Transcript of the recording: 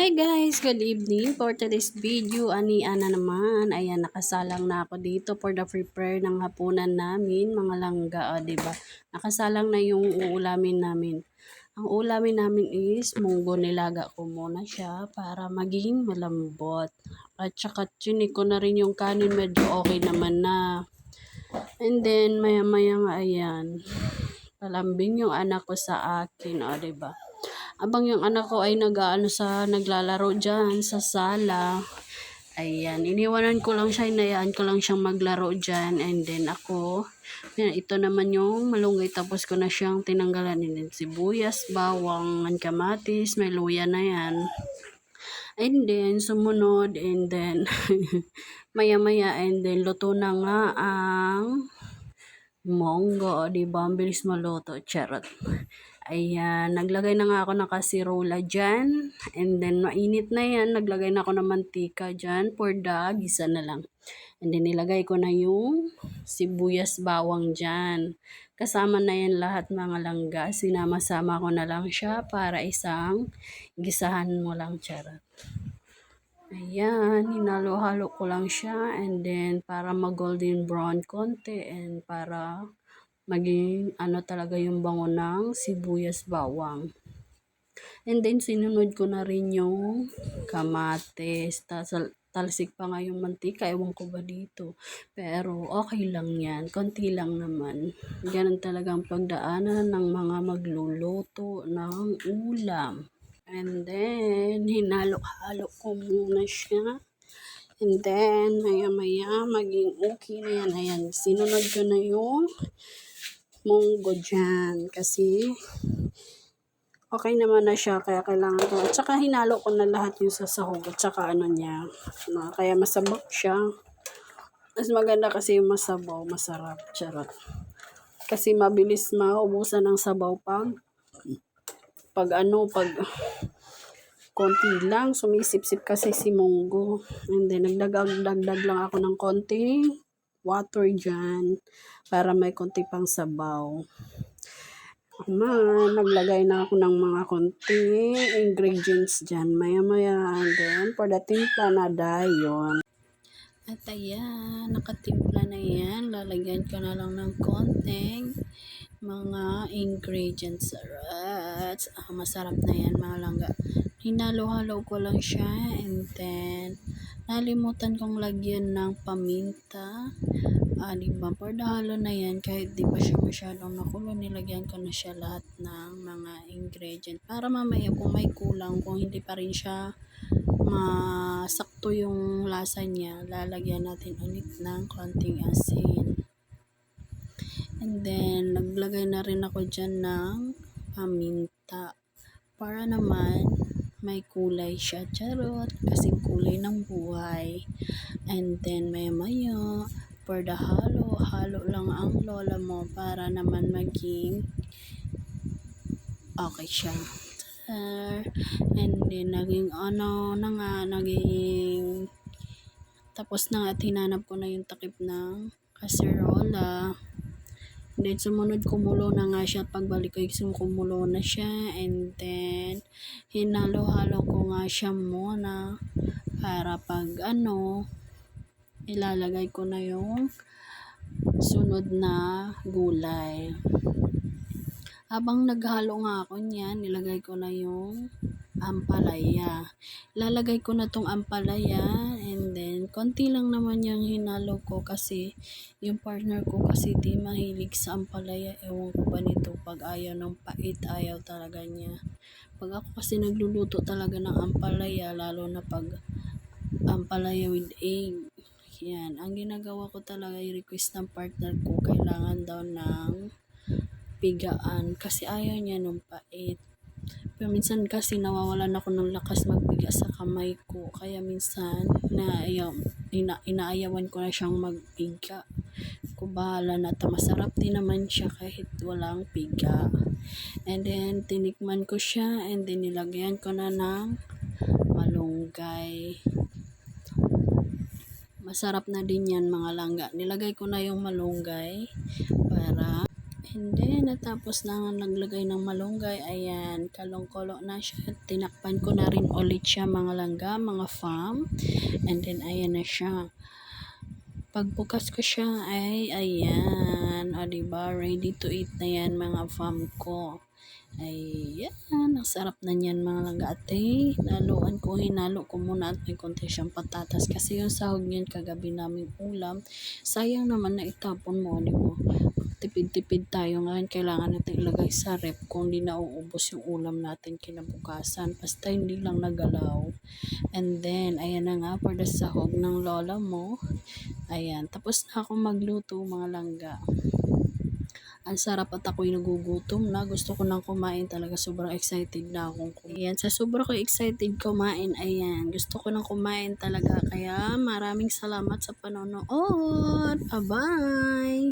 Hi guys, good evening. For today's video, ani Ana naman. Ayan, nakasalang na ako dito for the prepare ng hapunan namin, mga langga, diba? Nakasalang na yung uulamin namin. Ang ulamin namin is munggo, nilaga ko muna siya para maging malambot. At saka chinik ko na rin yung kanin, medyo okay naman na. And then maya maya nga ayan, palambing yung anak ko sa akin, diba? Abang yung anak ko ay naglalaro dyan sa sala. Ayan, iniwanan ko lang siya, inayaan ko lang siyang maglaro dyan. And then ako, ito naman yung malunggay, tapos ko na siyang tinanggalan din sibuyas, bawang, kamatis, may luya na yan. And then sumunod, and then maya maya, and then luto na nga ang monggo, diba? Ang bilis maluto, charot. Ayan, naglagay na nga ako ng kasirola dyan. And then, mainit na yan. Naglagay na ako ng mantika dyan for the gisa na lang. And then, nilagay ko na yung sibuyas bawang dyan. Kasama na yan lahat mga langga. Sinama-sama ko na lang siya para isang gisahan mo lang, charot. Ayan, hinalo-halo ko lang siya. And then, para mag-golden brown konti. And para maging talaga yung bango ng sibuyas bawang. And then sinunod ko na rin yung kamatis. Talsik pa nga yung mantika, ewan ko ba dito. Pero okay lang yan, konti lang naman. Ganun talagang pagdaanan ng mga magluluto ng ulam. And then hinalo-halo ko muna siya. And then maya-maya maging okay na yan. Ayan, sinunod ko na yung munggo dyan kasi okay naman na siya, kaya kailangan ko. At saka hinalo ko na lahat yung sasahog at saka niya. Kaya masabaw siya. Mas maganda kasi yung masabaw, masarap, charot. Kasi mabilis maubusan ng sabaw pag konti lang, sumisip-sip kasi si munggo. And then nagdagdag lang ako ng konting water dyan para may konti pang sabaw. Naglagay na ako ng mga konting ingredients dyan maya-maya. And then for the timpla na dayon. At ayan, nakatimpla na yan. Lalagyan ko na lang ng konting mga ingredients. Alright. Masarap na yan mga langga. Hinalo-halo ko lang siya. And then nalimutan kong lagyan ng paminta. Diba? For the halo na yan, kahit di pa siya masyadong nakulo, nilagyan ko na siya lahat ng mga ingredient. Para mamaya kung may kulang, kung hindi pa rin siya masakto yung lasa niya, lalagyan natin ulit ng konting asin. And then, naglagay na rin ako dyan ng paminta. Para naman, may kulay siya, charot, kasi kulay ng buhay. And then maya-maya, for the halo lang ang lola mo para naman maging okay siya. And then naging naging tapos na at hinanap ko na yung takip ng kaserola. Then sumunod, kumulo na nga siya. Pagbalik ko, kumulo na siya. And then hinalo-halo ko nga siya muna para pag ilalagay ko na yung sunod na gulay. Habang naghalo nga ako niyan, nilagay ko na yung ampalaya. Lalagay ko na tong ampalaya, and then konti lang naman yung hinalo ko kasi yung partner ko kasi di mahilig sa ampalaya. Ewan ko ba nito, pag ayaw ng pait, ayaw talaga niya. Pag ako kasi nagluluto talaga ng ampalaya, lalo na pag ampalaya with egg, yan, ang ginagawa ko talaga, i-request ng partner ko, kailangan daw ng pigaan kasi ayaw niya nung pait. Pero minsan kasi nawawalan ako ng lakas magpiga sa kamay ko, kaya minsan inaayawan ko na siyang magpiga. Kung bahala na, masarap din naman siya kahit walang piga. And then tinikman ko siya, and then nilagyan ko na ng malunggay. Masarap na din yan mga langga. Nilagay ko na yung malunggay para And then, natapos na naglagay ng malunggay, ayan, kalong-kolo na siya. Tinakpan ko na rin ulit siya mga langga, mga fam. And then, ayan na siya. Pagbukas ko siya ay ayan, o diba, ready to eat na yan mga fam ko. Ayan, ang sarap na niyan mga langga ate. Hinalo ko muna at may konti siyang patatas kasi yung sahog niyan kagabi naming ulam. Sayang naman na itapon mo, di ba? Tipid-tipid tayo ngayon, kailangan natin ilagay sa rep kung di nauubos yung ulam natin kinabukasan. Basta hindi lang nagalaw. And then, ayan na nga for the sahog ng lola mo. Ayan, tapos na ako magluto mga langga. Ang sarap at ako'y nagugutom na. Gusto ko nang kumain talaga. Sobrang excited na akong kumain. Ayan, sa sobrang ko excited kumain, ayan, gusto ko nang kumain talaga. Kaya maraming salamat sa panonood. Bye-bye!